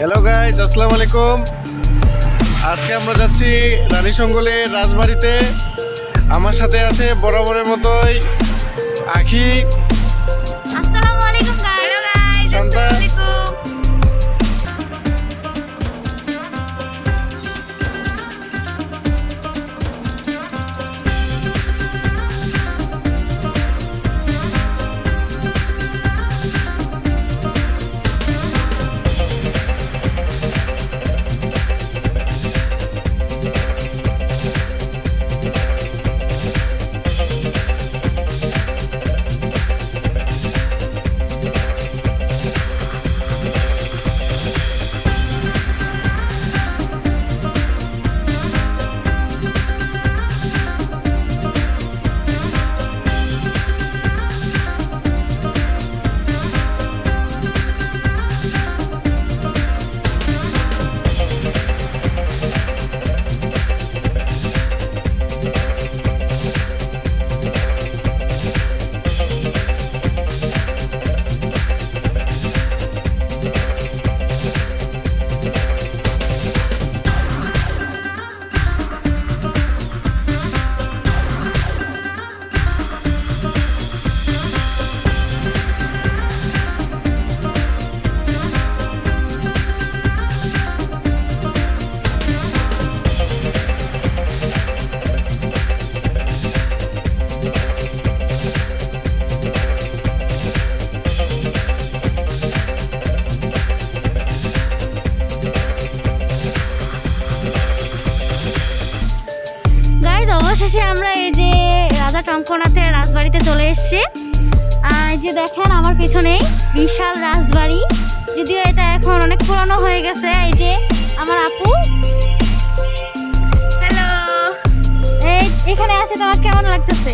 Hello guys, আসসালামু আলাইকুম। আজকে আমরা যাচ্ছি রানীশঙ্গলের রাজবাড়িতে। আমার সাথে আছে বরাবরের মতোই আখি, আসসালামু আলাইকুম গাইস। Hello guys, Shanta. আসসালামু আলাইকুম। গাইস, অবশেষে আমরা এই যে রাজা টঙ্কনাথের রাজবাড়িতে চলে এসেছি। এই যে দেখেন আমার পিছনেই বিশাল রাজবাড়ি, যদিও এটা এখন অনেক পুরনো হয়ে গেছে। এই যে আমার আপু। হ্যালো। এখানে আসে তোমার কেমন লাগতেছে?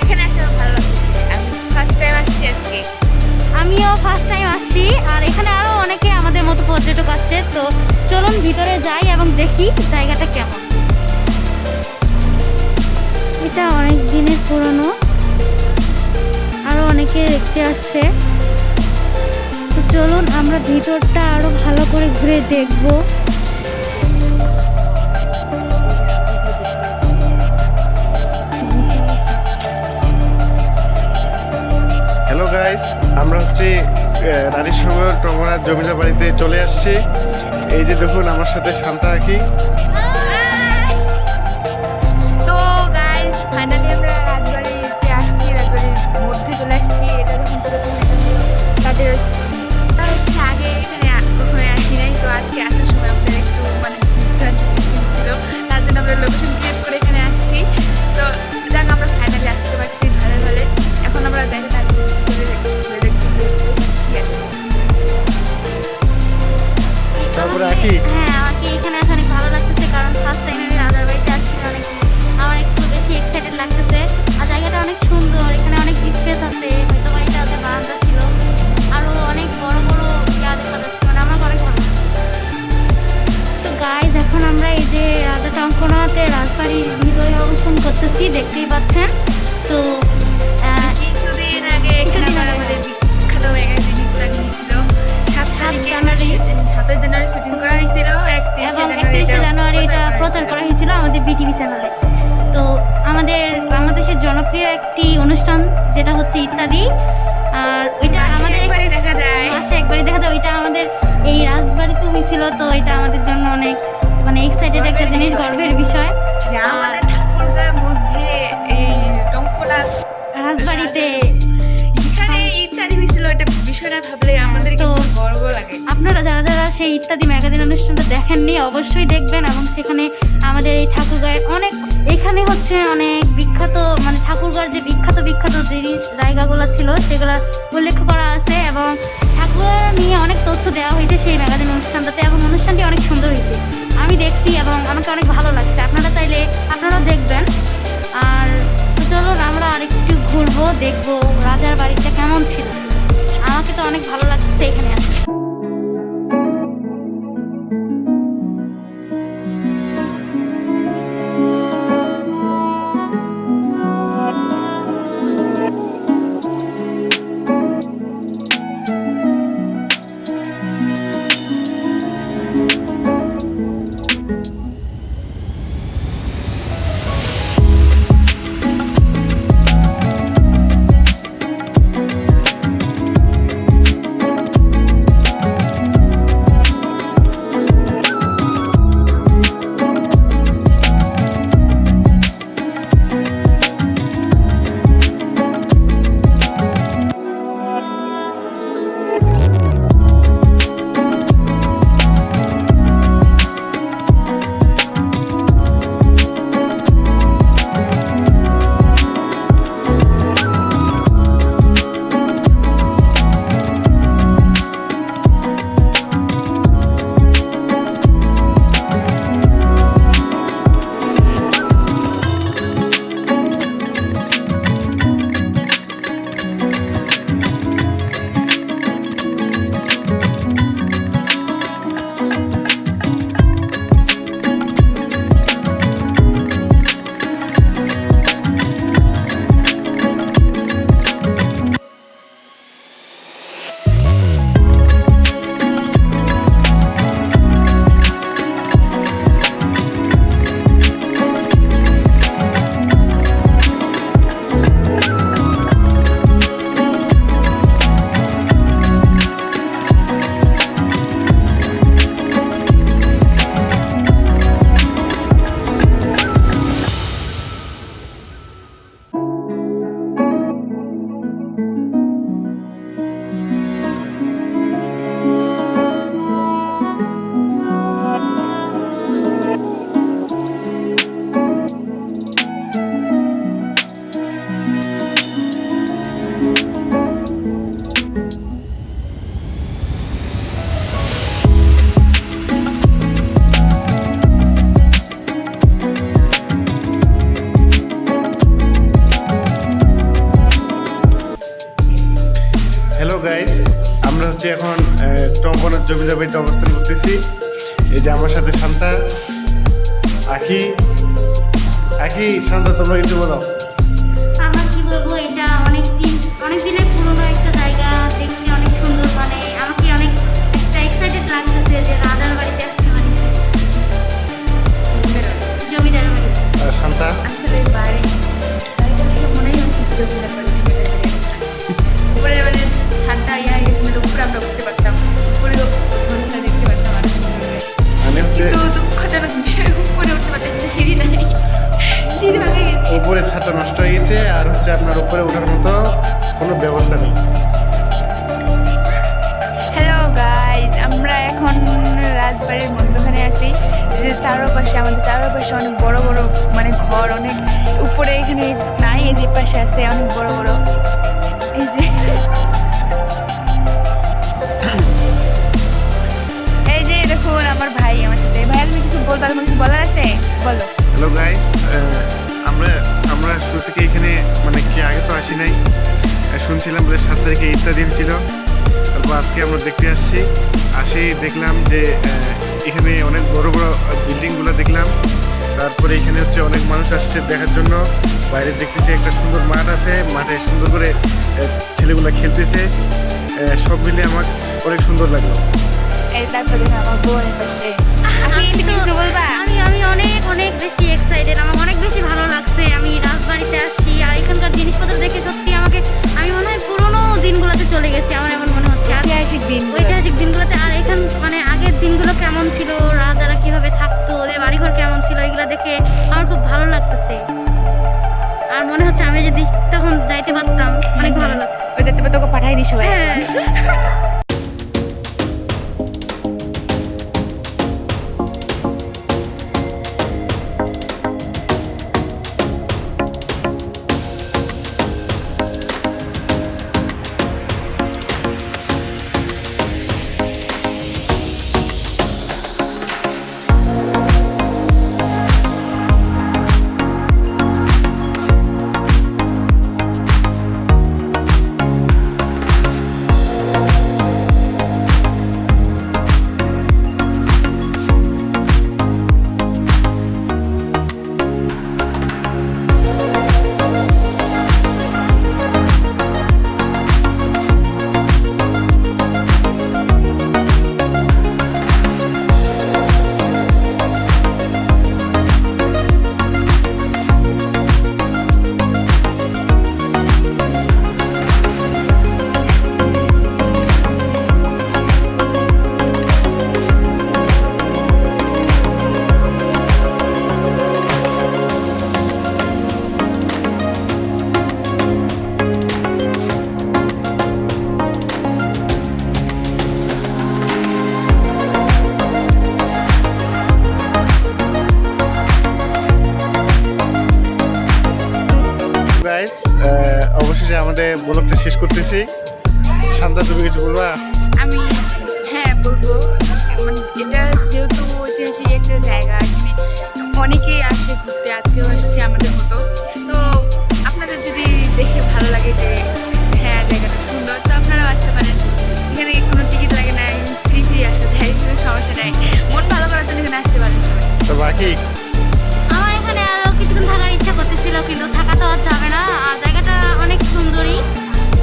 এখানে আসলে ভালো লাগছে। আমি ফার্স্ট টাইম আসছি আজকে। আমিও ফার্স্ট টাইম আসছি, আর এখানে আরো অনেকে আমাদের মতো পর্যটক আসছে। তো চলুন ভিতরে যাই এবং দেখি জায়গাটা কেমন। এটা অনেক দিনের পুরনো, আরো অনেকে দেখতে আসছে। তো চলুন আমরা ভিতরটা আরো ভালো করে ঘুরে দেখব। হ্যালো গাইস, আমরা হচ্ছে রানীশঙ্গল টঙ্গনাথ জমিদার বাড়িতে চলে আসছি। এই যে দেখুন আমার সাথে শান্তা আখি। তো গাইস, ফাইনালি আমরা রাজবাড়িতে আসছি, রাজবাড়ির মধ্যে চলে আসছি। এটা দেখুন তো তাদের হচ্ছে আগে এখানে কখনো আসি নাই। তো আজকে আসার সময় আমাদের একটু মানে বিভ্রান্তি সৃষ্টি হচ্ছিল, তার জন্য আমরা লোকেশন ক্রিয়েট করে এখানে আসছি। তো যাক, আমরা ফাইনালি আসতে পারছি ভালো ভালো। এখন আমরা দেখেন তারপরে আখি, হ্যাঁ, আমাকে এখানে আসে অনেক ভালো লাগতেছে, কারণ ফার্স্ট টাইম আমি রাজার বাড়িতে আসছি। আমার একটু বেশি এক্সাইটেড লাগতেছে। আর জায়গাটা অনেক সুন্দর, এখানে অনেক স্পেস আছে। হয়তো বাড়িটা ওদের বারান্দা ছিল, আরো অনেক বড় বড় ইয়া দেখা যাচ্ছে। মানে আমার অনেক ভালো লাগছে। তো গাইজ, এখন আমরা এই যে রাজা টঙ্কনাথের রাজবাড়ির ভিতরে অবস্থান করতেছি, দেখতেই পাচ্ছেন। তো কিছুদিন আগে এখানে আবার আমাদের বিখ্যাত ম্যাগাজিন ইত্যাদি ছিল। 7 জানুয়ারি শুটিং করা হয়েছিল, এবং 31শে জানুয়ারি এটা প্রচার করা হয়েছিল আমাদের বিটিভি চ্যানেলে। তো আমাদের বাংলাদেশের জনপ্রিয় একটি অনুষ্ঠান যেটা হচ্ছে ইত্যাদি, আর ওইটা আমাদের একবারই দেখা যায়। মাসে একবারই দেখা যায়। ওইটা আমাদের এই রাজবাড়িতে হয়েছিল। তো এটা আমাদের জন্য অনেক মানে এক্সাইটেড একটা জিনিস, গর্বের বিষয়। যে আমাদের ঠাকুরগার মধ্যে এই টঙ্কনাথ রাজবাড়িতে এখানে ইত্যাদি হয়েছিল, এটা বিষয়টা ভাবলে আমাদের তো কিন্তু গর্ব লাগে। আপনারা যারা যারা সেই ইত্যাদি ম্যাগাজিন অনুষ্ঠানটা দেখেননি অবশ্যই দেখবেন। এবং সেখানে আমাদের এই ঠাকুরগাঁয়ের অনেক, এখানে হচ্ছে অনেক বিখ্যাত মানে ঠাকুরগাঁর যে বিখ্যাত বিখ্যাত জিনিস জায়গাগুলো ছিল সেগুলো উল্লেখ করা আছে, এবং ঠাকুর নিয়ে অনেক তথ্য দেওয়া হয়েছে সেই ম্যাগাজিন অনুষ্ঠানটাতে। এবং অনুষ্ঠানটি অনেক সুন্দর হয়েছে, আমি দেখছি এবং আমাকে অনেক ভালো লাগছে। আপনারা চাইলে আপনারাও দেখবেন। আর তো চলুন আমরা আরেকটু ঘুরবো, দেখবো রাজার বাড়িটা কেমন ছিল। আমাকে তো অনেক ভালো লাগছে এখানে আসতে। হচ্ছে এখন টম্পনের জমিদার বাড়িতে অবস্থান করতেছি। এই যে আমার সাথে শান্তা, আখি। আখি, শান্তা, তোমরা কিছু বলো। আমার কি বলবো, এটা অনেক দিনের পুরনো একটা জায়গা, দেখতে অনেক সুন্দর। মানে আমাকে অনেক একটা এক্সাইটেড লাগতেছে যে রাজার বাড়িতে আসছি, মানে জমিদার বাড়ি। আর শান্তা? আসলে বাড়িটা দেখে মনেই হচ্ছে জমিদার বাড়ি, জমিদার বাড়ি। উপরে মানে ছাদটা গেছে, মানে উপরে আমরা উঠতে পারতাম, উপরেও ঘরটা দেখতে পারতাম আর আমি হচ্ছে তো দুঃখজনক বিষয়, উপরে উঠতে পারতেছি না, সিঁড়ি নাই, সিঁড়ি ভাঙে গেছে। উপরের ছাদটা নষ্ট হয়ে গেছে, আর হচ্ছে আপনার উপরে ওঠার মতো কোনো ব্যবস্থা নেই। হ্যালো গাইজ, আমরা এখন রাজবাড়ির মধ্যখানে আছি। যে চারপাশে অনেক বড় বড় মানে ঘর, অনেক উপরে এখানে নাই, এই যে পাশে আছে অনেক বড় বড়। এই যে দেখুন আমার ভাই আমার সাথে। ভাই, তুমি কিছু বলবা? তোমার কিছু বলার আছে, বলো। হ্যালো গাইস, আমরা শুরু থেকে এখানে মানে কি আগে তো আসি নাই, শুনছিলাম বলে 7 তারিখে ঈদটা দিন ছিল। তারপর আজকে আমরা দেখতে আসছি, দেখলাম যে এখানে অনেক বড় বড় বিল্ডিংগুলো দেখলাম। তারপরে এখানে হচ্ছে অনেক মানুষ আসছে দেখার জন্য। বাইরে দেখতেছি একটা সুন্দর মাঠ আছে, মাঠে সুন্দর করে ছেলেগুলো খেলতেছে। সব মিলে আমার অনেক সুন্দর লাগলো। এই তারপরে আমার বোনের পাশে। আপনি কিছু বলবা? আমি অনেক বেশি এক্সাইটেড, আমার অনেক বেশি ভালো লাগছে। আমি রাজবাড়িতে আসছি, আর এখানকার জিনিসপত্র দেখে সত্যি আমি মনে হয় পুরোনো দিনগুলোতে চলে গেছি, আমার এমন মনে হচ্ছে। ঐতিহাসিক দিনগুলোতে। আর এখান মানে আগের দিনগুলো কেমন ছিল, রাজারা কিভাবে থাকতো, ওদের বাড়িঘর কেমন ছিল, এগুলো দেখে আমার খুব ভালো লাগতেছে। আর মনে হচ্ছে আমি যদি তখন যাইতে পারতাম অনেক ভালো লাগতো। ওই যাতে তোকে পাঠাই দিই সবাই। হ্যাঁ। গাইস, অবশেষে আমাদের ব্লগটা শেষ করতেছি। শান্তা, তুমি কিছু বলবা? আমি বলবো, মানে এটা যেহেতু ঐতিহাসিক একটা জায়গা, এখানে অনেকেই আসে ঘুরতে, আজকেও আসছে আমাদের মতো। তো আপনাদের যদি দেখে ভালো লাগে যে হ্যাঁ জায়গাটা সুন্দর, তো আপনারাও আসতে পারেন। এখানে কোনো টিকিট লাগে না, ফ্রি আসা যায়, কোনো সমস্যা নাই। মন ভালো করার জন্য এখানে আসতে পারেন। তো বাকি আমার এখানে আরো কিছুক্ষণ থাকার ইচ্ছা করতেছিল, কিন্তু থাকা তো আর যাবে না। আর জায়গাটা অনেক সুন্দরই,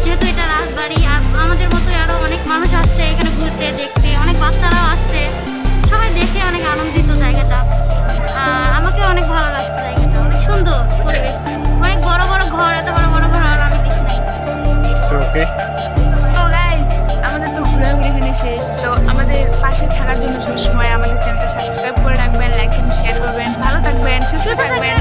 যেহেতু এটা রাজবাড়ি। আর আমাদের মতো আরো অনেক মানুষ আসছে এখানে ঘুরতে, দেখতে। অনেক বাচ্চারাও আসছে, সবাই দেখে অনেক আনন্দিত জায়গাটা। আমাকে অনেক ভালো লাগছে, জায়গাটা অনেক সুন্দর পরিবেশ, অনেক বড় বড় ঘর, এত বড় বড় ঘর আর আমি দেখি নাই। ওকে, তো গাইজ, আমাদের তো ঘোরাঘুরি এখানে শেষ। তো আমাদের পাশে থাকার জন্য সবসময় আমাদের চ্যানেলটা সাবস্ক্রাইব করে রাখবেন, লাইক এন্ড শেয়ার করবেন। ভালো থাকবেন, সুস্থ থাকবেন।